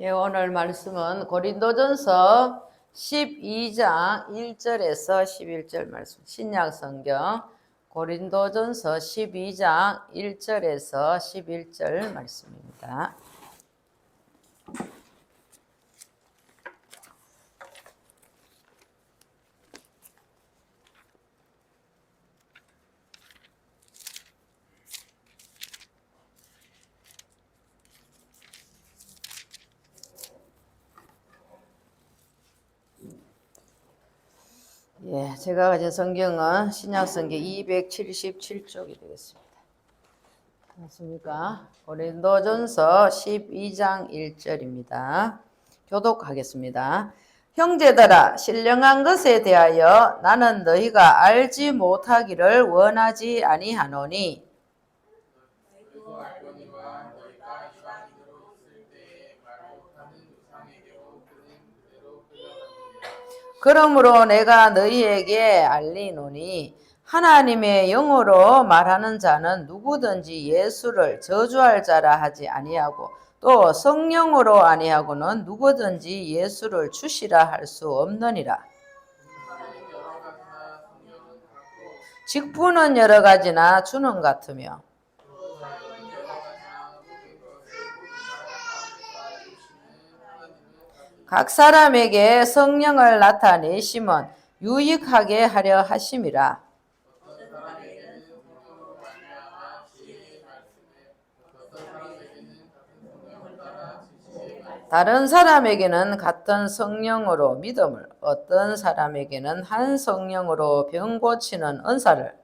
예, 오늘 말씀은 고린도전서 12장 1절에서 11절 말씀. 신약 성경 고린도전서 12장 1절에서 11절 말씀입니다. 예, 제가 가진 성경은 신약 성경 277쪽이 되겠습니다. 맞습니까? 고린도전서 12장 1절입니다. 교독하겠습니다. 형제들아, 신령한 것에 대하여 나는 너희가 알지 못하기를 원하지 아니하노니 그러므로 내가 너희에게 알리노니 하나님의 영으로 말하는 자는 누구든지 예수를 저주할 자라 하지 아니하고 또 성령으로 아니하고는 누구든지 예수를 주시라 할 수 없느니라. 직분은 여러 가지나 주는 같으며 각 사람에게 성령을 나타내심은 유익하게 하려 하심이라. 다른 사람에게는 같은 성령으로 믿음을, 어떤 사람에게는 한 성령으로 병 고치는 은사를,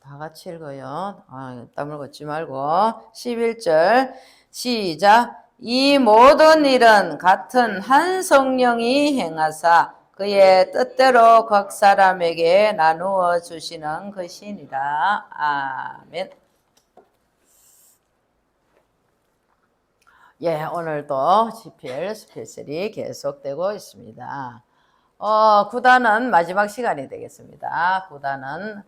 다 같이 읽어요. 땀을 걷지 말고. 11절 시작. 이 모든 일은 같은 한 성령이 행하사 그의 뜻대로 각 사람에게 나누어 주시는 것이니라. 아멘. 예, 오늘도 GPL 스페셜이 계속되고 있습니다. 구단은 마지막 시간이 되겠습니다. 구단은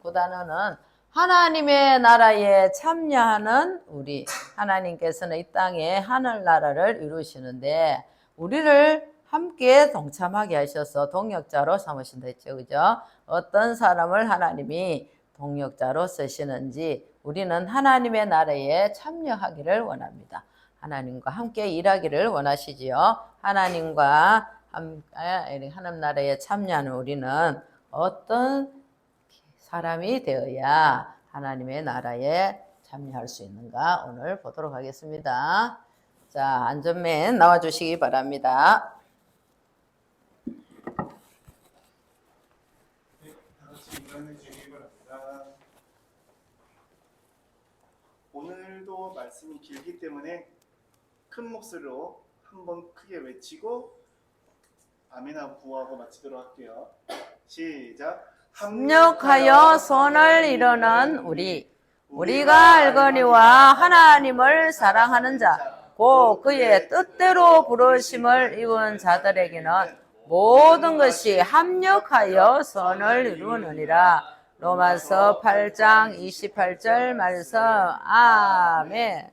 하나님의 나라에 참여하는 우리, 하나님께서는 이 땅에 하늘나라를 이루시는데 우리를 함께 동참하게 하셔서 동역자로 삼으신다 했죠. 그죠? 어떤 사람을 하나님이 동역자로 쓰시는지 우리는 하나님의 나라에 참여하기를 원합니다. 하나님과 함께 일하기를 원하시지요. 하나님과 하나님 나라에 참여하는 우리는 어떤 사람이 되어야 하나님의 나라에 참여할 수 있는가 오늘 보도록 하겠습니다. 자, 안전맨 나와주시기 바랍니다. 네, 다 같이 인사해 주시기 바랍니다. 오늘도 말씀이 길기 때문에 큰 목소리로 한번 크게 외치고 아멘하고 구호하고 마치도록 할게요. 시작. 합력하여 선을 이루는 우리가 알거니와 하나님을 사랑하는 자, 곧 그의 뜻대로 부르심을 입은 자들에게는 모든 것이 합력하여 선을 이루느니라. 로마서 8장 28절 말씀. 아멘.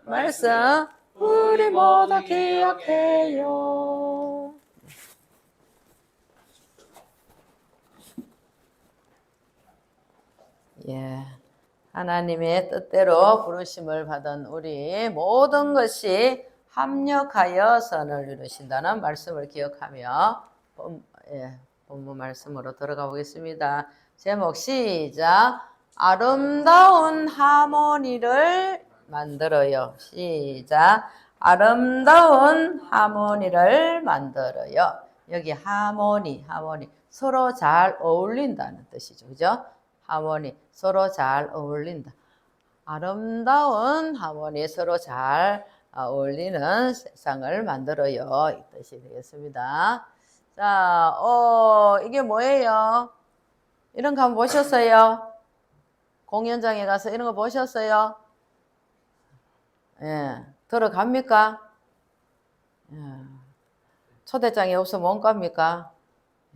말씀 우리 모두 기억해요. 예, 하나님의 뜻대로 부르심을 받은 우리 모든 것이 합력하여 선을 이루신다는 말씀을 기억하며 본문 말씀으로 들어가 보겠습니다. 제목 시작. 아름다운 하모니를 만들어요. 시작. 아름다운 하모니를 만들어요. 여기 하모니 서로 잘 어울린다는 뜻이죠. 그죠? 하모니 서로 잘 어울린다. 아름다운 하모니 서로 잘 어울리는 세상을 만들어요. 이 뜻이 되겠습니다. 자, 이게 뭐예요? 이런 거 한번 보셨어요? 공연장에 가서 이런 거 보셨어요? 예, 들어갑니까? 예, 초대장이 없으면 못 갑니까?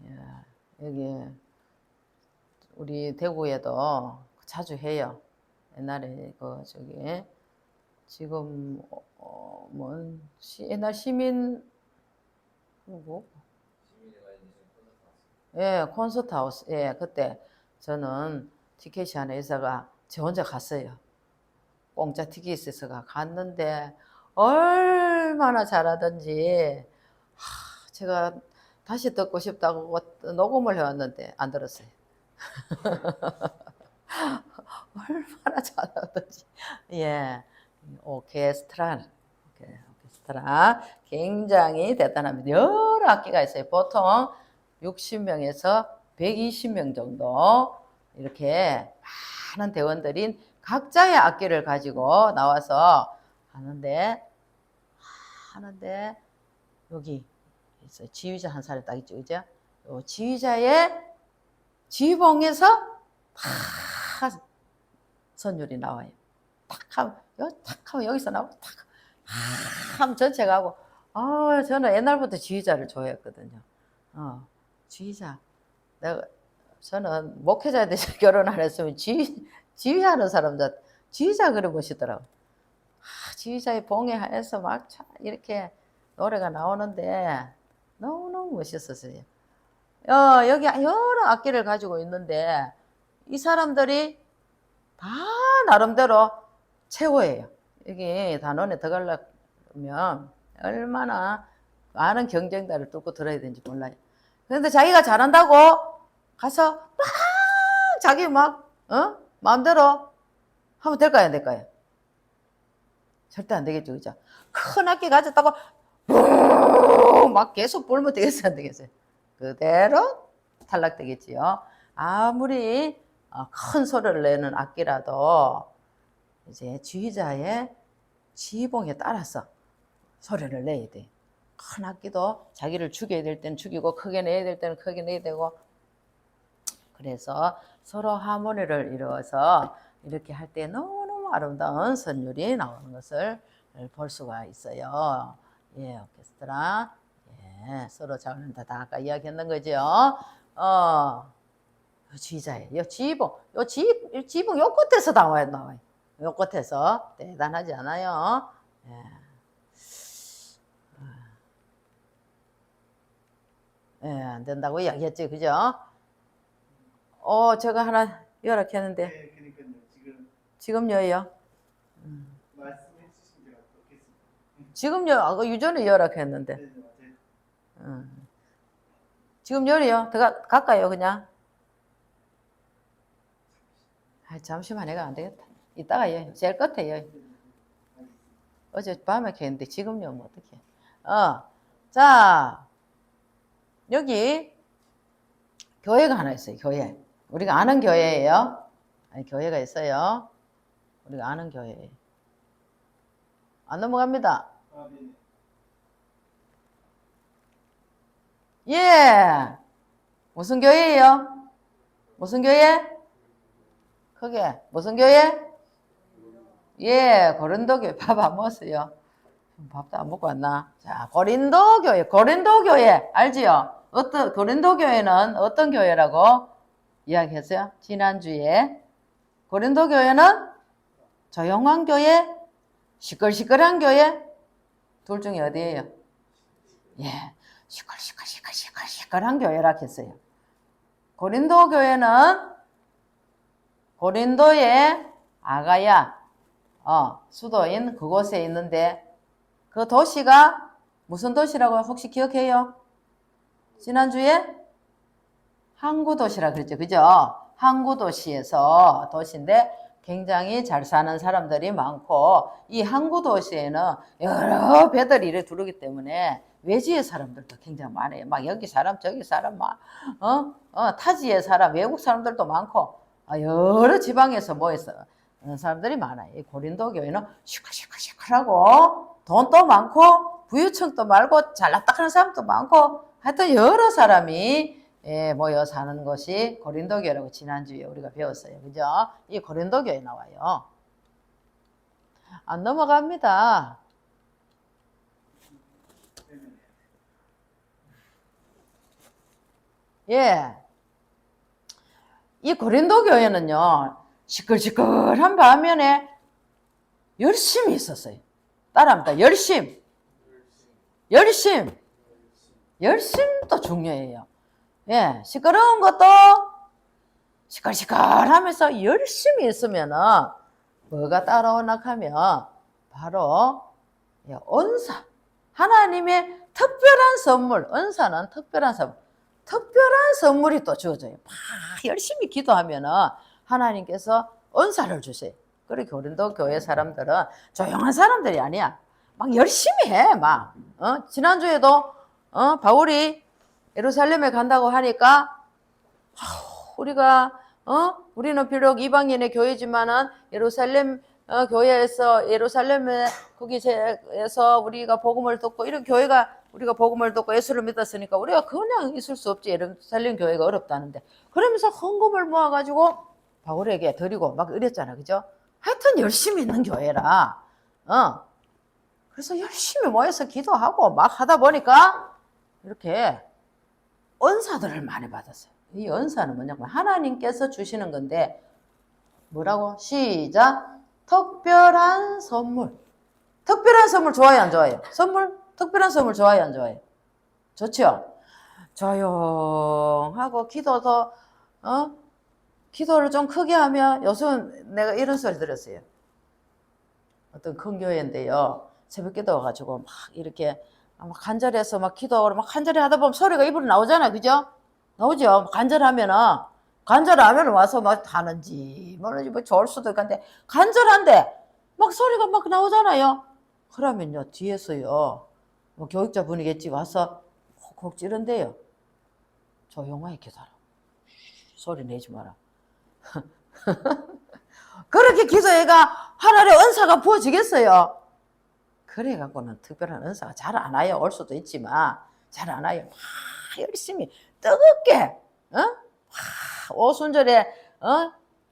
예, 여기 우리 대구에도 자주 해요. 옛날에 그 저기 지금 옛날 시민 뭐 예, 콘서트 하우스. 예, 그때 저는 티켓이 하나 있어가 저 혼자 갔어요. 공짜 티켓이 있어가 갔는데 얼마나 잘하던지 제가 다시 듣고 싶다고 녹음을 해왔는데 안 들었어요. 얼마나 잘하던지. 예, 오케스트라 굉장히 대단합니다. 여러 악기가 있어요. 보통 60명에서 120명 정도 이렇게 많은 대원들이 각자의 악기를 가지고 나와서 하는데 여기 있어요. 지휘자 한 사람이 딱 있죠, 그죠? 요 지휘자의 지휘봉에서 탁 선율이 나와요. 탁 하면 여기서 나오고 탁 하면 전체가 하고 저는 옛날부터 지휘자를 좋아했거든요. 지휘자. 저는 목회자에 대해서 결혼 안 했으면 지휘하는 사람들 지휘자 그래 멋있더라고. 지휘자의 봉에 하에서 막 이렇게 노래가 나오는데 너무너무 멋있었어요. 여기 여러 악기를 가지고 있는데 이 사람들이 다 나름대로 최고예요. 여기 단원에 들어가려면 얼마나 많은 경쟁자를 뚫고 들어야 되는지 몰라요. 그런데 자기가 잘한다고 가서 막 자기 마음대로 하면 될까요, 안 될까요? 절대 안 되겠죠, 그죠? 큰 악기 가졌다고 막 계속 불면 되겠어요, 안 되겠어요? 그대로 탈락되겠지요. 아무리 큰 소리를 내는 악기라도 이제 지휘자의 지휘봉에 따라서 소리를 내야 돼. 큰 악기도 자기를 죽여야 될 때는 죽이고 크게 내야 될 때는 크게 내야 되고 그래서 서로 하모니를 이루어서 이렇게 할 때 너무너무 아름다운 선율이 나오는 것을 볼 수가 있어요. 예, 오케스트라. 예, 서로 잘한다. 다 아까 이야기했는 거죠. 지휘자예요. 요 지휘봉, 지휘봉 요 끝에서 나와요. 요 끝에서. 대단하지 않아요? 예. 예, 안 된다고 이야기했지, 그죠? 제가 하나 요약했는데. 네, 그러니까요. 지금 요요? 말씀해 주신 대로 그렇겠습니다. 지금요, 아까 유전에 요약했는데. 네, 맞아요. 지금 요리요? 갈까요, 그냥? 잠시만 해가 안 되겠다. 이따가 요, 제일 끝에 요. 어제 밤에 했는데 지금요, 뭐 어떡해. 자, 여기 교회가 하나 있어요, 교회. 우리가 아는 교회예요. 아니, 교회가 있어요. 우리가 아는 교회예요. 안 넘어갑니다. 네. 예. 무슨 교회예요? 무슨 교회? 크게. 무슨 교회? 예, 고린도 교회. 밥 안 먹었어요. 밥도 안 먹고 왔나? 자, 고린도 교회. 알지요? 고린도 교회는 어떤 교회라고 이야기했어요? 지난주에. 고린도 교회는 조용한 교회, 시끌시끌한 교회, 둘 중에 어디예요? 예, 시끌시끌한 교회라고 했어요. 고린도 교회는 고린도의 아가야, 수도인 그곳에 있는데 그 도시가 무슨 도시라고 혹시 기억해요? 지난주에 항구도시라 그랬죠. 그죠? 항구도시에서 도시인데 굉장히 잘 사는 사람들이 많고 이 항구도시에는 여러 배들이 이래 두르기 때문에 외지의 사람들도 굉장히 많아요. 막 여기 사람 저기 사람 막 타지의 사람 외국 사람들도 많고 여러 지방에서 모여서 사람들이 많아요. 이 고린도 교회는 시끌시끌하고 돈도 많고 부유층도 많고 잘났다 하는 사람도 많고 하여튼 여러 사람이 모여 사는 것이 고린도 교회라고 지난주에 우리가 배웠어요. 그죠? 이 고린도 교회 나와요. 안 넘어갑니다. 예. 이 고린도 교회는요, 시끌시끌한 반면에 열심히 있었어요. 따라합니다. 열심도 중요해요. 예, 시끄러운 것도 시끌시끌하면서 열심히 있으면은 뭐가 따라오나 하면 바로 은사, 하나님의 특별한 선물, 은사는 특별한 선물이 또 주어져요. 막 열심히 기도하면은 하나님께서 은사를 주세요. 그리고 고린도 교회 사람들은 조용한 사람들이 아니야. 막 열심히 해, 막. 지난주에도 바울이 예루살렘에 간다고 하니까 우리는 비록 이방인의 교회지만은 예루살렘 예루살렘에 거기에서 우리가 복음을 듣고 이런 교회가 우리가 복음을 듣고 예수를 믿었으니까 우리가 그냥 있을 수 없지. 예루살렘 교회가 어렵다는데. 그러면서 헌금을 모아가지고 바울에게 드리고 막 이랬잖아. 그죠? 하여튼 열심히 있는 교회라. 그래서 열심히 모여서 기도하고 막 하다 보니까 이렇게 은사들을 많이 받았어요. 이 은사는 뭐냐면 하나님께서 주시는 건데 뭐라고? 시작. 특별한 선물. 특별한 선물 좋아요, 안 좋아요? 특별한 선물 좋아요, 안 좋아요? 좋죠? 조용하고 기도를 좀 크게 하면 요즘 내가 이런 소리 들었어요. 어떤 큰 교회인데요. 새벽 기도 와가지고 막 이렇게 막 간절해서 막 기도하고 막 간절히 하다 보면 소리가 입으로 나오잖아요. 그죠? 나오죠? 간절하면 와서 막 하는지 뭐는지 뭐 좋을 수도 있는데 간절한데 막 소리가 막 나오잖아요. 그러면요 뒤에서요 뭐 교육자 분이겠지 와서 콕콕 찌른대요. 조용하게 기도하라. 소리 내지 마라. 그렇게 기도해가 하나님의 은사가 부어지겠어요. 그래갖고는 특별한 은사가 잘 안 와요. 올 수도 있지만 잘 안 와요. 막 열심히 뜨겁게 오순절에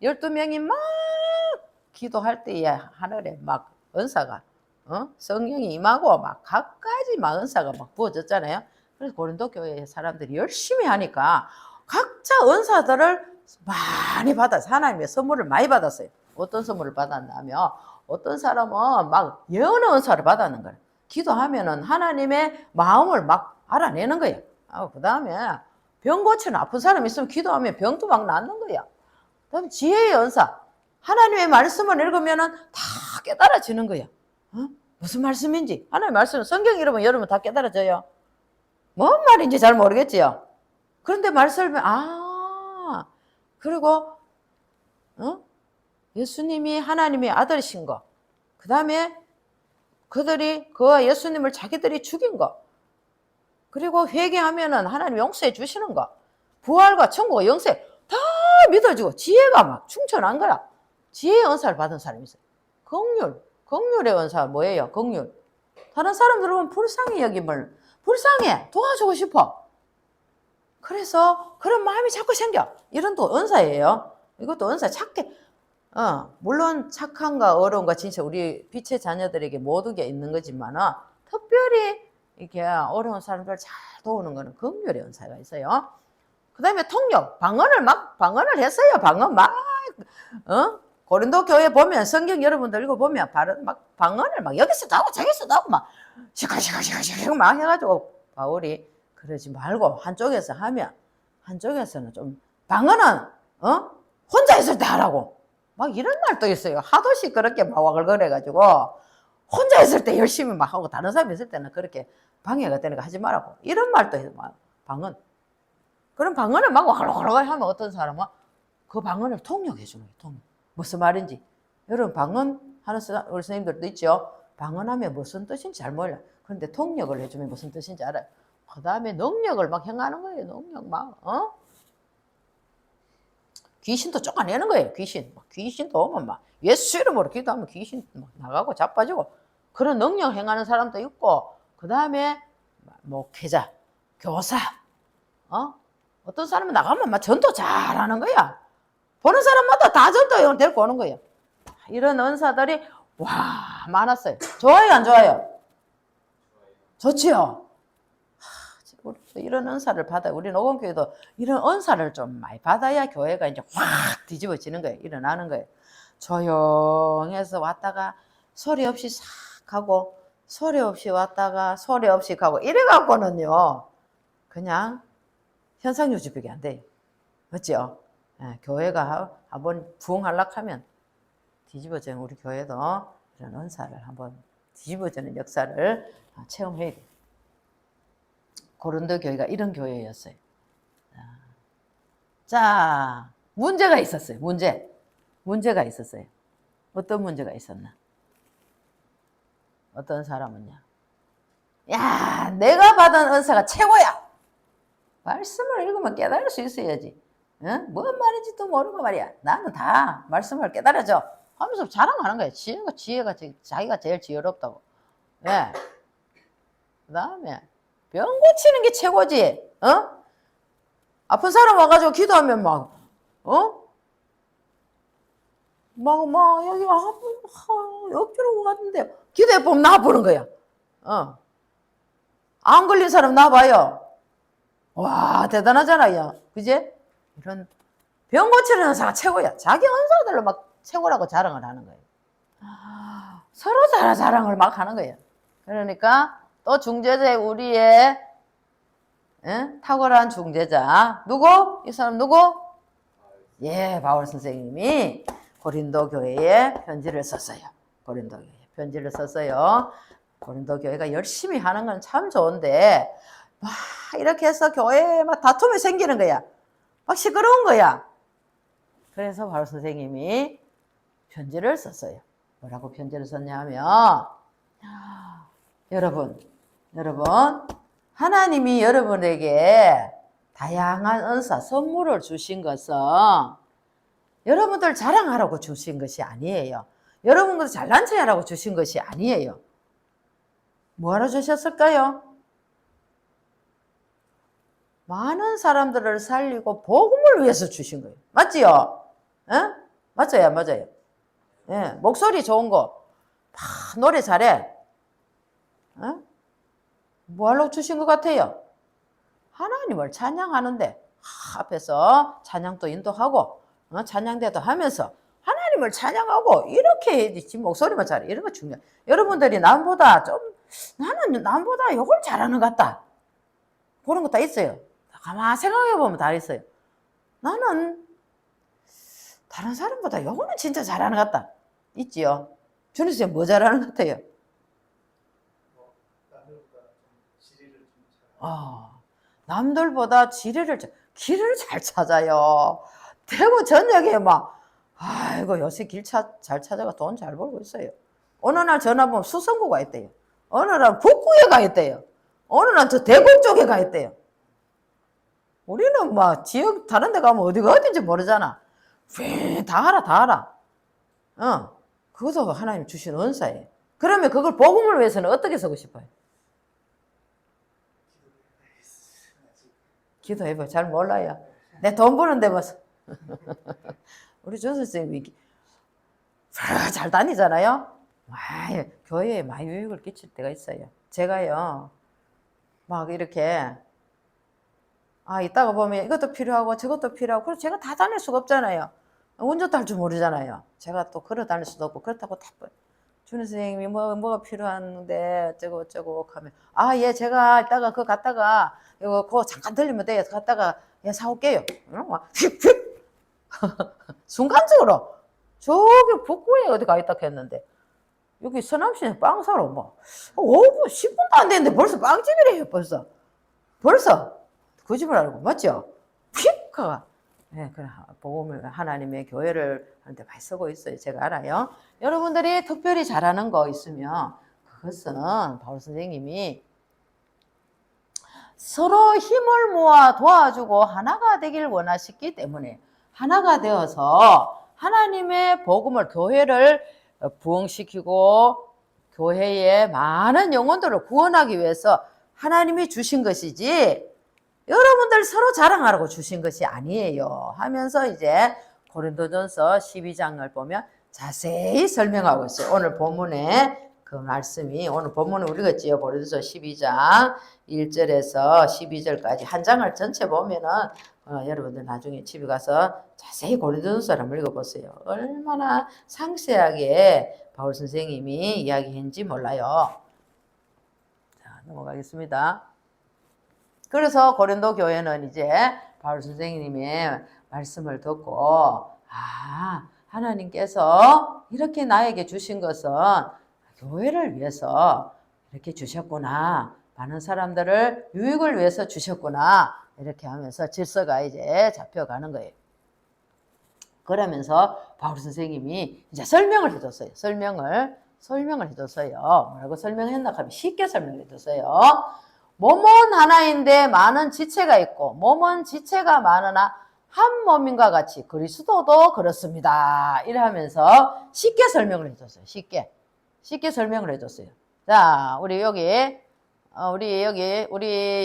12명이 막 기도할 때에 하늘에 막 은사가 성령이 임하고 막 각가지 막 은사가 막 부어졌잖아요. 그래서 고린도 교회 사람들이 열심히 하니까 각자 은사들을 많이 받았어요. 하나님의 선물을 많이 받았어요. 어떤 선물을 받았냐면 어떤 사람은 막 예언의 은사를 받았는 거예요. 기도하면은 하나님의 마음을 막 알아내는 거예요. 그 다음에 병 고치는 아픈 사람 있으면 기도하면 병도 막 낫는 거야. 그다음 지혜의 은사. 하나님의 말씀을 읽으면은 다 깨달아지는 거야. 무슨 말씀인지. 하나님의 말씀은 성경 읽으면 여러분 다 깨달아져요. 뭔 말인지 잘 모르겠지요. 그런데 말씀을 그리고 예수님이 하나님의 아들이신 거. 그 다음에 그와 예수님을 자기들이 죽인 거. 그리고 회개하면은 하나님 용서해 주시는 거. 부활과 천국과 영생 다 믿어지고 지혜가 막 충천한 거야. 지혜의 은사를 받은 사람이 있어요. 긍휼의 은사가 뭐예요? 긍휼. 다른 사람들은 불쌍히 여김을 불쌍해 도와주고 싶어. 그래서 그런 마음이 자꾸 생겨. 이런 또 은사예요. 이것도 은사 착해. 물론 착한가 어려운가 진짜 우리 빛의 자녀들에게 모든 게 있는 거지만 특별히 이렇게 어려운 사람들 잘 도우는 거는 긍휼의 은사가 있어요. 그 다음에 통역, 방언을 했어요. 고린도 교회 보면 성경 여러분들 읽어보면 막 방언을 막 여기서도 하고 저기서도 하고 막 시끌시끌 막 해가지고 바울이 그러지 말고 한쪽에서 하면 한쪽에서는 좀 방언은 혼자 있을 때 하라고 막 이런 말도 있어요. 하도 시끄럽게 막 와글거려가지고 혼자 있을 때 열심히 막 하고 다른 사람 있을 때는 그렇게 방해가 되니까 하지 말라고 이런 말도 해요. 방언. 그럼 방언을 막 와글와글 하면 어떤 사람은 그 방언을 통역해 주는 거예요. 통역. 무슨 말인지. 여러분 방언 하는 우리 선생님들도 있죠. 방언하면 무슨 뜻인지 잘 몰라요. 그런데 통역을 해주면 무슨 뜻인지 알아요. 그 다음에 능력을 막 행하는 거예요. 능력 막 귀신도 쫓아내는 거예요. 귀신도 오면 막 예수 이름으로 기도하면 귀신 막 나가고 자빠지고 그런 능력 행하는 사람도 있고 그 다음에 목회자, 교사, 어떤 사람은 나가면 막 전도 잘하는 거야. 보는 사람마다 다 전도 데리고 오는 거예요. 이런 은사들이 와, 많았어요. 좋아요, 안 좋아요? 좋지요? 우리 이런 은사를 받아, 우리 노건교회도 이런 은사를 좀 많이 받아야 교회가 이제 확 뒤집어지는 거예요. 일어나는 거예요. 조용해서 왔다가 소리 없이 싹 가고, 소리 없이 왔다가 소리 없이 가고, 이래갖고는요, 그냥 현상유지밖에 안 돼요. 맞죠? 예, 교회가 한번 부흥하려면 뒤집어지는 우리 교회도 이런 은사를 한번 뒤집어지는 역사를 체험해야 돼요. 고린도 교회가 이런 교회였어요. 자, 문제가 있었어요. 문제가 있었어요. 어떤 문제가 있었나? 어떤 사람은요? 야, 내가 받은 은사가 최고야. 말씀을 읽으면 깨달을 수 있어야지. 응? 뭔 말인지도 모르고 말이야. 나는 다 말씀을 깨달아줘. 하면서 자랑하는 거야. 지혜가 자기가 제일 지혜롭다고. 예. 그 다음에 병 고치는 게 최고지. 어? 아픈 사람 와가지고 기도하면 막, 여기 옆으로 왔는데 기도해보면 나아보는 거야. 안 걸린 사람 나봐요. 와, 대단하잖아요. 그지? 이런 병 고치는 은사가 최고야. 자기 은사들로 막 최고라고 자랑을 하는 거예요. 서로 자랑을 막 하는 거예요. 그러니까 또 중재자, 우리의 탁월한 중재자. 누구? 이 사람 누구? 예, 바울 선생님이 고린도 교회에 편지를 썼어요. 고린도 교회에 편지를 썼어요. 고린도 교회가 열심히 하는 건 참 좋은데 막 이렇게 해서 교회에 막 다툼이 생기는 거야. 막 시끄러운 거야. 그래서 바울 선생님이 편지를 썼어요. 뭐라고 편지를 썼냐 하면, 여러분, 하나님이 여러분에게 다양한 은사, 선물을 주신 것은 여러분들 자랑하라고 주신 것이 아니에요. 여러분들 잘난 체 하라고 주신 것이 아니에요. 뭐하러 주셨을까요? 많은 사람들을 살리고 복음을 위해서 주신 거예요. 맞지요? 맞아요, 맞아요. 예, 목소리 좋은 거, 노래 잘해. 뭐 하려고 주신 것 같아요? 하나님을 찬양하는데 앞에서 찬양도 인도하고 찬양대도 하면서 하나님을 찬양하고 이렇게 해야지. 목소리만 잘해. 이런 거 중요해. 여러분들이 나는 남보다 이걸 잘하는 것 같다. 그런 거 다 있어요. 가만히 생각해보면 다 있어요. 나는 다른 사람보다 요거는 진짜 잘하는 것 같다. 있지요? 준희 씨 뭐 잘하는 것 같아요? 남들보다 길을 잘 찾아요. 대구 전역에 막, 아이고, 요새 잘 찾아가 돈 잘 벌고 있어요. 어느 날 전화 보면 수성구 가 있대요. 어느 날 북구에 가 있대요. 어느 날 저 대구 쪽에 가 있대요. 우리는 막 지역 다른 데 가면 어디가 어딘지 모르잖아. 다 알아. 그것도 하나님 주신 은사예요. 그러면 그걸 복음을 위해서는 어떻게 쓰고 싶어요? 기도해봐. 잘 몰라요. 내 돈 버는데 봐서. 우리 준 선생님이 잘 다니잖아요. 교회에 많이 유익을 끼칠 때가 있어요. 제가요, 막 이렇게, 이따가 보면 이것도 필요하고 저것도 필요하고, 그래서 제가 다 다닐 수가 없잖아요. 운전도 할 줄 모르잖아요. 제가 또 걸어 다닐 수도 없고, 그렇다고 다, 준 선생님이 뭐가 필요한데, 어쩌고 하면, 예, 제가 이따가 그거 갔다가, 그거 잠깐 들리면 돼요. 갔다가, 예, 사올게요. 휙! 순간적으로, 저기 북구에 어디 가 있다 했는데, 여기 서남시에 빵 사러 5분, 10분도 안 됐는데 벌써 빵집이래요, 벌써. 그 집을 알고, 맞죠? 휙! 가가. 네, 그래, 복음을 하나님의 교회를 하는데 많이 쓰고 있어요. 제가 알아요. 여러분들이 특별히 잘하는 거 있으면 그것은 바울 선생님이 서로 힘을 모아 도와주고 하나가 되길 원하셨기 때문에 하나가 되어서 하나님의 복음을, 교회를 부흥시키고 교회에 많은 영혼들을 구원하기 위해서 하나님이 주신 것이지 여러분들 서로 자랑하라고 주신 것이 아니에요 하면서 이제 고린도전서 12장을 보면 자세히 설명하고 있어요. 오늘 본문에 그 말씀이 오늘 본문에 우리가 있지요. 고린도서 12장 1절에서 12절까지 한 장을 전체 보면은 여러분들 나중에 집에 가서 자세히 고린도서를 읽어보세요. 얼마나 상세하게 바울 선생님이 이야기했는지 몰라요. 자, 넘어가겠습니다. 그래서 고린도 교회는 이제 바울 선생님의 말씀을 듣고 하나님께서 이렇게 나에게 주신 것은 교회를 위해서 이렇게 주셨구나. 많은 사람들을 유익을 위해서 주셨구나. 이렇게 하면서 질서가 이제 잡혀가는 거예요. 그러면서 바울 선생님이 이제 설명을 해줬어요. 설명을 해줬어요. 뭐라고 설명했나 하면 쉽게 설명해줬어요. 몸은 하나인데 많은 지체가 있고 몸은 지체가 많으나 한 몸인과 같이 그리스도도 그렇습니다. 이러면서 쉽게 설명을 해줬어요. 쉽게 설명을 해줬어요. 자, 우리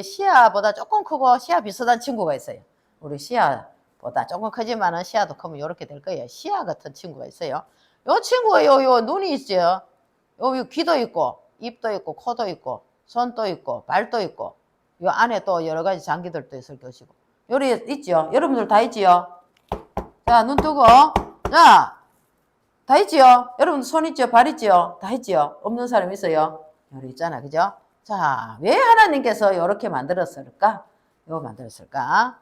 시아보다 조금 크고 시아 비슷한 친구가 있어요. 우리 시아보다 조금 크지만은 시아도 크면 이렇게 될 거예요. 시아 같은 친구가 있어요. 요 친구가 요 눈이 있어요. 요 귀도 있고 입도 있고 코도 있고 손도 있고 발도 있고 요 안에 또 여러 가지 장기들도 있을 것이고 요리 있지요? 여러분들 다 있지요? 자, 눈 뜨고 자, 다 있지요? 여러분들 손 있지요? 발 있지요? 다 있지요? 없는 사람 있어요? 요리 있잖아, 그죠? 자, 왜 하나님께서 요렇게 만들었을까? 요 만들었을까?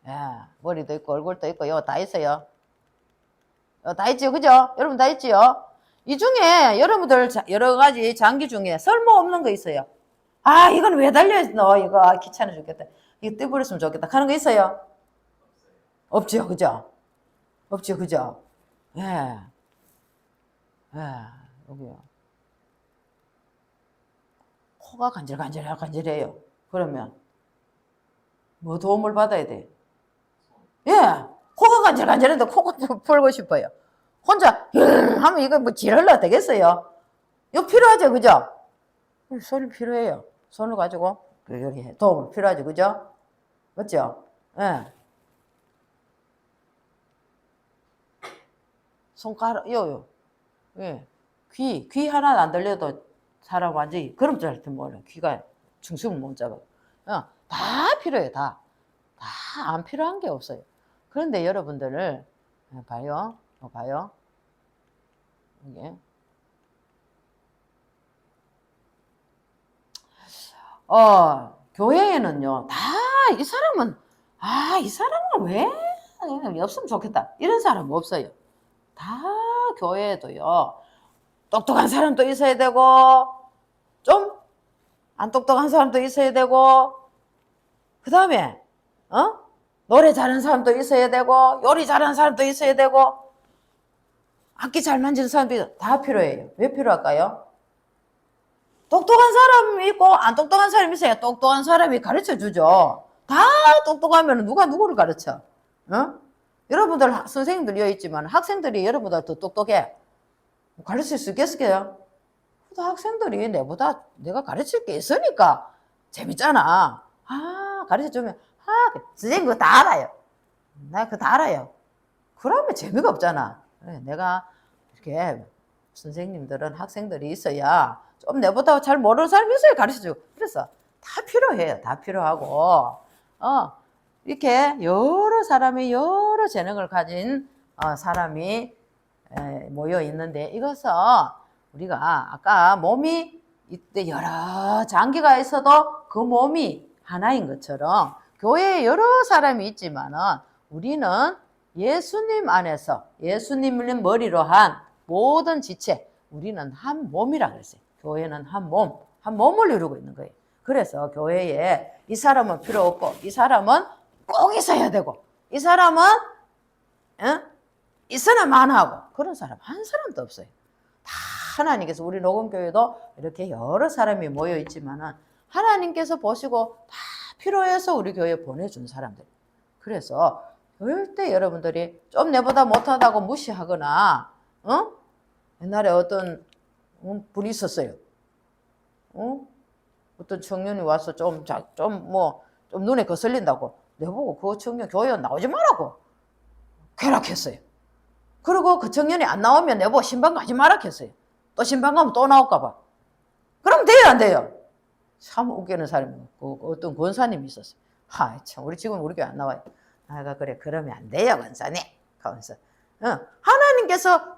야, 머리도 있고 얼굴도 있고 요 다 있어요. 요 다 있지요, 그죠? 여러분 다 있지요? 이 중에 여러분들 여러 가지 장기 중에 쓸모없는 거 있어요. 이건 왜 달려있노? 이거 귀찮아 죽겠다. 이거 떼버렸으면 좋겠다. 하는 거 있어요? 없죠, 그죠? 없죠, 그죠? 예. 여기요. 코가 간질간질해요. 그러면 뭐 도움을 받아야 돼? 예. 코가 간질간질한데 코가 풀고 싶어요. 혼자 하면 이거 뭐 지랄라 되겠어요? 이거 필요하죠, 그죠? 손이 필요해요. 손을 가지고 이렇게 도움을 필요하죠, 그죠? 맞죠? 예. 손가락, 예. 귀 하나 안 들려도 사람 완전히 그럼 잘 몰라. 귀가 중심을 못 잡아. 다 필요해요, 다. 다 안 필요한 게 없어요. 그런데 여러분들을 봐요. 이게. 교회에는요, 이 사람은 왜 없으면 좋겠다. 이런 사람 없어요. 다 교회에도요, 똑똑한 사람도 있어야 되고, 좀 안 똑똑한 사람도 있어야 되고, 그 다음에, 노래 잘하는 사람도 있어야 되고, 요리 잘하는 사람도 있어야 되고, 악기 잘 만지는 사람도 다 필요해요. 왜 필요할까요? 똑똑한 사람이 있고 안 똑똑한 사람이 있어요. 똑똑한 사람이 가르쳐 주죠. 다 똑똑하면 누가 누구를 가르쳐? 여러분들 선생님들 여기 있지만 학생들이 여러분보다 더 똑똑해. 가르칠 수 있겠어요? 그래도 학생들이 내가 가르칠 게 있으니까 재밌잖아. 가르쳐 주면 선생님 그거 다 알아요. 나 그거 다 알아요. 그러면 재미가 없잖아. 내가 이렇게 선생님들은 학생들이 있어야 좀 내보다 잘 모르는 사람이 있어야 가르쳐주고. 그래서 다 필요해요. 다 필요하고, 이렇게 여러 사람이 여러 재능을 가진 사람이 모여 있는데 이것은 우리가 아까 몸이 이때 여러 장기가 있어도 그 몸이 하나인 것처럼 교회에 여러 사람이 있지만은 우리는 예수님 안에서 예수님을 머리로 한 모든 지체, 우리는 한 몸이라 그랬어요. 교회는 한 몸을 이루고 있는 거예요. 그래서 교회에 이 사람은 필요 없고, 이 사람은 꼭 있어야 되고, 이 사람은 있으나만 하고, 그런 사람 한 사람도 없어요. 다 하나님께서 우리 녹음교회도 이렇게 여러 사람이 모여 있지만은 하나님께서 보시고 다 필요해서 우리 교회에 보내준 사람들. 그래서 절대 여러분들이 좀 내보다 못하다고 무시하거나, 옛날에 어떤 분이 있었어요. 어떤 청년이 와서 좀 눈에 거슬린다고 내보고 그 청년 교회 나오지 말라고 괴락했어요. 그리고 그 청년이 안 나오면 내보고 신방 가지 마라 했어요. 또 신방 가면 또 나올까봐. 그럼 돼요, 안 돼요? 참 웃기는 사람이 어떤 권사님이 있었어요. 참, 우리 지금 우리 교회 안 나와요. 내가 그래, 그러면 안 돼요, 권사님. 하면서. 하나님께서 다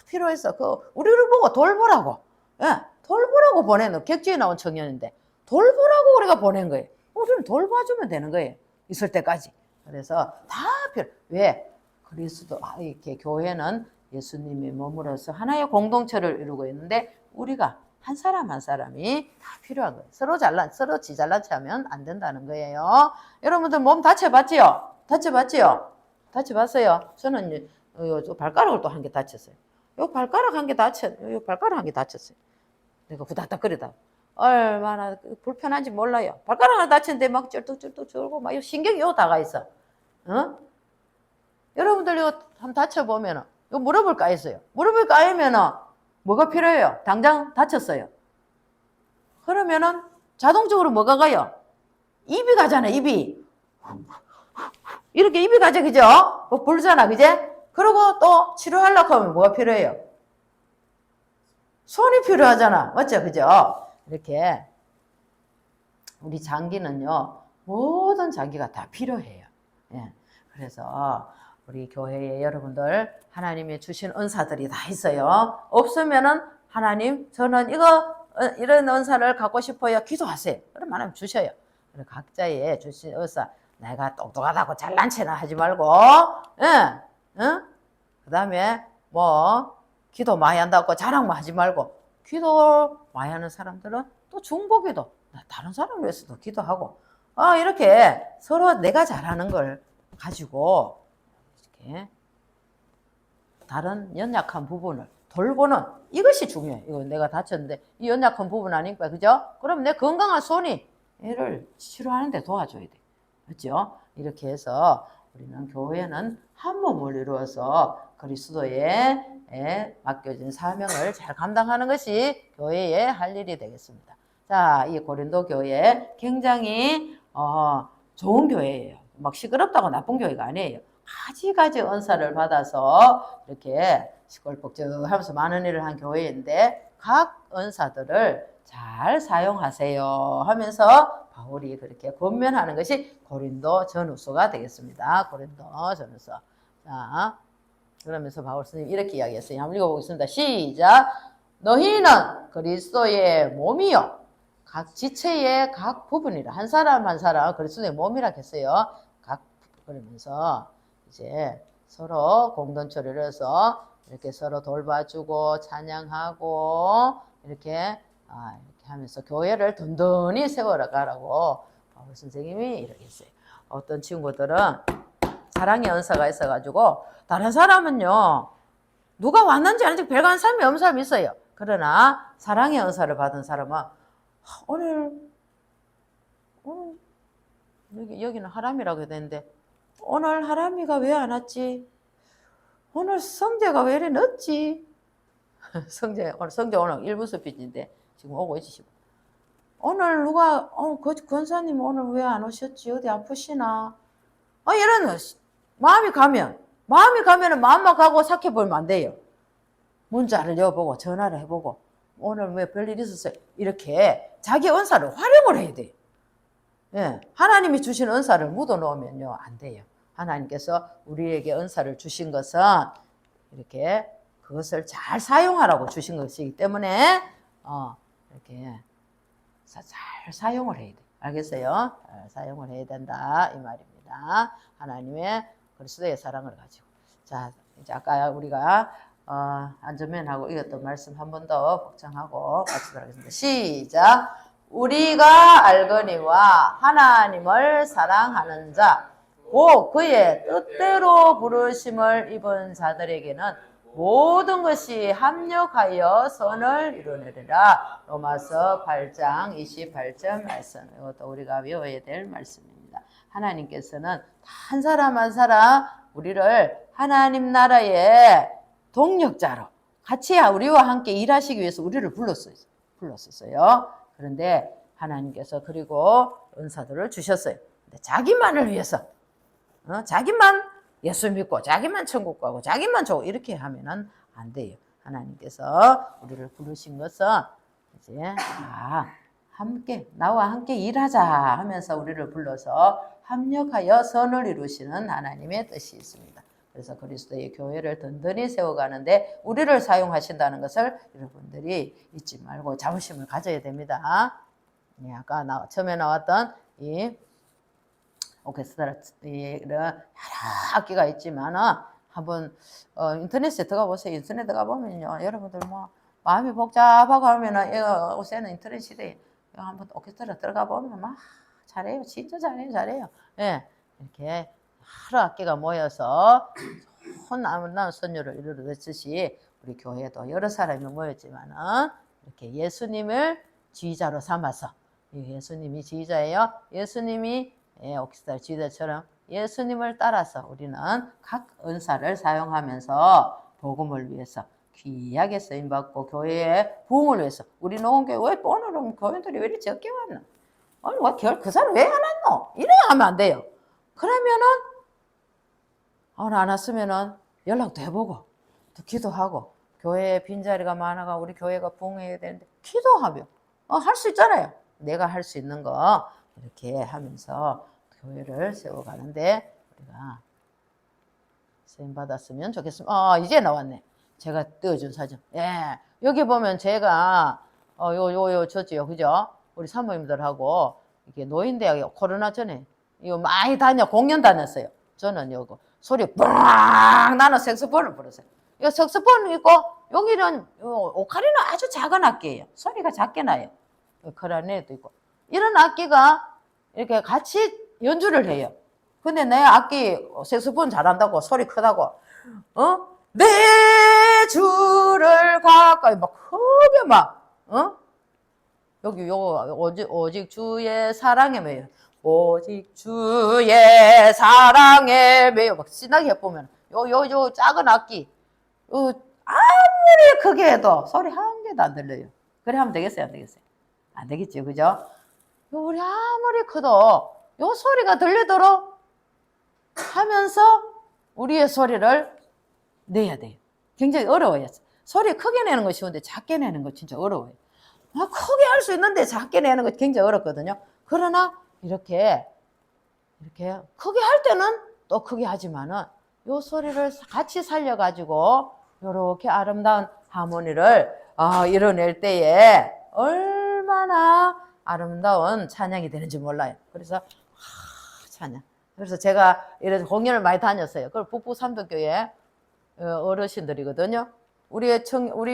필요해서 우리를 보고 돌보라고. 돌보라고 보내는 객주에 나온 청년인데 돌보라고 우리가 보낸 거예요. 우리는 돌봐주면 되는 거예요. 있을 때까지. 그래서 다 왜? 그리스도 이렇게 교회는 예수님이 머물어서 하나의 공동체를 이루고 있는데 우리가 한 사람 한 사람이 다 필요한 거예요. 서로 지 잘난 체 하면 안 된다는 거예요. 여러분들 몸 다쳐봤지요? 다쳐봤어요? 저는 발가락을 또 한 개 다쳤어요. 요 발가락 한 개 다쳤어요. 내가 후다닥거리다. 얼마나 불편한지 몰라요. 발가락 하나 다쳤는데 막 쩔뚝쩔뚝 졸고 막 신경이 요 다가 있어. 여러분들 이거 한번 다쳐보면은 요 무릎을 까였어요. 무릎을 까이면은 뭐가 필요해요? 당장 다쳤어요. 그러면은 자동적으로 뭐가 가요? 입이 가잖아요, 입이. 이렇게 입이 가죠, 그죠? 뭐 불잖아, 그제? 그리고 또 치료하려고 하면 뭐가 필요해요? 손이 필요하잖아. 맞죠? 그죠? 이렇게 우리 장기는요, 모든 장기가 다 필요해요. 그래서 우리 교회에 여러분들 하나님이 주신 은사들이 다 있어요. 없으면은 하나님, 저는 이런 은사를 갖고 싶어요. 기도하세요. 그럼 하나님 주셔요. 각자의 주신 은사, 내가 똑똑하다고 잘난 체나 하지 말고, 그 다음에 기도 많이 한다고 자랑만 하지 말고, 기도 많이 하는 사람들은 또 중보기도, 다른 사람을 위해서도 기도하고, 이렇게 서로 내가 잘하는 걸 가지고, 이렇게 다른 연약한 부분을 돌보는 이것이 중요해요. 이거 내가 다쳤는데, 이 연약한 부분 아니까, 그죠? 그럼 내 건강한 손이 얘를 치료하는데 도와줘야 돼. 그죠? 이렇게 해서 우리는 교회는 한 몸을 이루어서 그리스도의 맡겨진 사명을 잘 감당하는 것이 교회의 할 일이 되겠습니다. 자, 이 고린도 교회 굉장히 좋은 교회예요. 막 시끄럽다고 나쁜 교회가 아니에요. 가지가지 은사를 받아서 이렇게 시끌벅적하면서 많은 일을 한 교회인데 각 은사들을 잘 사용하세요 하면서 바울이 그렇게 권면하는 것이 고린도 전후서가 되겠습니다. 고린도 전후서. 자, 그러면서 바울 스님 이렇게 이야기했어요. 한번 읽어보겠습니다. 시작. 너희는 그리스도의 몸이요. 각 지체의 각 부분이라. 한 사람 한 사람 그리스도의 몸이라 했어요. 그러면서 이제 서로 공동체를 해서 이렇게 서로 돌봐주고 찬양하고 이렇게 하면서 교회를 든든히 세워가라고 바울 선생님이 이렇게 했어요. 어떤 친구들은 사랑의 은사가 있어가지고 다른 사람은요 누가 왔는지 아닌지 별간 사람이 없는 사람이 있어요. 그러나 사랑의 은사를 받은 사람은 오늘 여기는 하람이라고 해야 되는데 오늘 하람이가 왜 안 왔지? 오늘 성재가 왜 이래 늦지? 성재 오늘 1부 스피치인데 지금 오고 있으시고 오늘 누가 권사님 오늘 왜 안 오셨지? 어디 아프시나? 이런 마음이 가면은 마음만 가고 삭혀버리면 안 돼요. 문자를 여보고 전화를 해보고 오늘 왜 별일 있었어요? 이렇게 자기 은사를 활용을 해야 돼요. 하나님이 주신 은사를 묻어놓으면요 안 돼요. 하나님께서 우리에게 은사를 주신 것은 이렇게 그것을 잘 사용하라고 주신 것이기 때문에 이렇게 잘 사용을 해야 돼. 알겠어요? 잘 사용을 해야 된다 이 말입니다. 하나님의 그리스도의 사랑을 가지고. 자, 이제 아까 우리가 안전면하고 이것도 말씀 한 번 더 복창하고 마치도록 하겠습니다. 시작. 우리가 알거니와 하나님을 사랑하는 자, 곧 그의 뜻대로 부르심을 입은 자들에게는 모든 것이 합력하여 선을 이루느니라. 로마서 8장 28절 말씀. 이것도 우리가 외워야 될 말씀입니다. 하나님께서는 한 사람 한 사람 우리를 하나님 나라의 동력자로 같이 우리와 함께 일하시기 위해서 우리를 불렀었어요. 그런데 하나님께서 그리고 은사들을 주셨어요. 근데 자기만을 위해서 자기만 예수 믿고 자기만 천국 가고 자기만 좋고 이렇게 하면은 안 돼요. 하나님께서 우리를 부르신 것은 이제 함께 나와 함께 일하자 하면서 우리를 불러서 합력하여 선을 이루시는 하나님의 뜻이 있습니다. 그래서 그리스도의 교회를 든든히 세워가는데 우리를 사용하신다는 것을 여러분들이 잊지 말고 자부심을 가져야 됩니다. 아까 처음에 나왔던 이 오케스트라 여러 악기가 있지만 한번 인터넷에 들어가 보세요. 인터넷에 들어가 보면요, 여러분들 뭐 마음이 복잡하고 하면은 요새는 인터넷 시대에 한번 오케스트라 들어가 보면 막 잘해요. 진짜 잘해요. 예, 이렇게 여러 악기가 모여서 아름다운 선율을 이루듯이 우리 교회도 여러 사람이 모였지만은 이렇게 예수님을 지휘자로 삼아서 예수님이 지휘자예요. 예수님이 오케스트라 지휘자처럼 예수님을 따라서 우리는 각 은사를 사용하면서 복음을 위해서 귀하게 쓰임받고 교회의 부흥을 위해서 우리 농원교회 왜 오늘은 교인들이 왜 이렇게 적게 왔나? 아니 그 사람 왜 안 왔노? 이래야 하면 안 돼요. 그러면은 오늘 안 왔으면은 연락도 해보고 또 기도하고 교회에 빈자리가 많아가 우리 교회가 부흥해야 되는데 기도하며 할 수 있잖아요. 내가 할 수 있는 거 이렇게 하면서 교회를 세워가는데 우리가 쓰임 받았으면 좋겠습니다. 이제 나왔네. 제가 띄워준 사진. 예, 여기 보면 제가 저지요, 그죠? 우리 사모님들하고 이렇게 노인대학에 코로나 전에 이거 많이 공연 다녔어요. 저는 요거 소리 뿡 나는 색소폰을 불었어요. 이거 색소폰 있고 여기는 오카리나 아주 작은 악기예요. 소리가 작게 나요. 클라리넷도 있고 이런 악기가 이렇게 같이 연주를 해요. 근데 내 악기 색소폰 잘한다고 소리 크다고 내 주를 가까이 막 크게 막 여기 오직 주의 사랑에 매여 오직 주의 사랑에 매여 막 신나게 해보면 요 작은 악기 아무리 크게 해도 소리 한 개도 안 들려요. 그래 하면 되겠어요? 안 되겠어요? 안 되겠죠, 그죠? 우리 아무리 커도 요 소리가 들리도록 하면서 우리의 소리를 내야 돼요. 굉장히 어려워요. 소리 크게 내는 거 쉬운데 작게 내는 거 진짜 어려워요. 크게 할 수 있는데 작게 내는 거 굉장히 어렵거든요. 그러나 이렇게 크게 할 때는 또 크게 하지만은 요 소리를 같이 살려가지고 요렇게 아름다운 하모니를 이뤄낼 때에 얼마나 아름다운 찬양이 되는지 몰라요. 그래서 찬양. 그래서 제가 이런 공연을 많이 다녔어요. 그걸 북부 삼덕교회 어르신들이거든요. 우리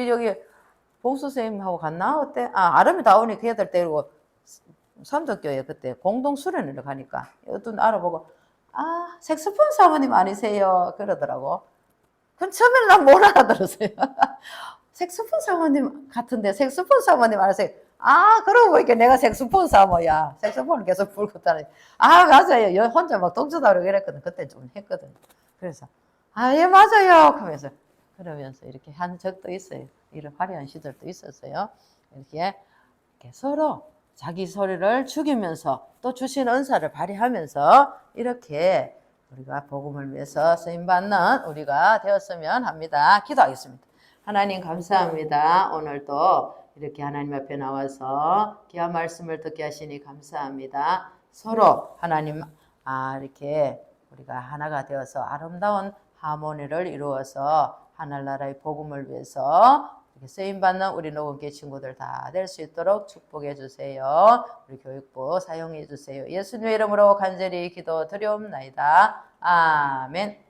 여기 봉수 선생님하고 갔나? 어때? 아름이 다오니 걔들 데리고 삼덕교회 그때 공동 수련회를 가니까 어떤 알아보고 색소폰 사모님 아니세요? 그러더라고. 그럼 처음에는 난 못 알아들었어요. 색소폰 사모님 같은데 색소폰 사모님 아니세요? 그러고 보니까 내가 색소폰 사모야. 색소폰을 계속 불고 다니. 맞아요. 혼자 막 동조다고 이랬거든. 그때 좀 했거든. 그래서 예 맞아요. 그러면서 이렇게 한 적도 있어요. 이런 화려한 시절도 있었어요. 이렇게 서로 자기 소리를 죽이면서 또 주신 은사를 발휘하면서 이렇게 우리가 복음을 위해서 쓰임받는 우리가 되었으면 합니다. 기도하겠습니다. 하나님 감사합니다. 오늘도 이렇게 하나님 앞에 나와서 귀한 말씀을 듣게 하시니 감사합니다. 서로 하나님 이렇게 우리가 하나가 되어서 아름다운 하모니를 이루어서 하늘나라의 복음을 위해서 쓰임받는 우리 녹음계 친구들 다 될 수 있도록 축복해 주세요. 우리 교육부 사용해 주세요. 예수님의 이름으로 간절히 기도 드리옵나이다. 아멘.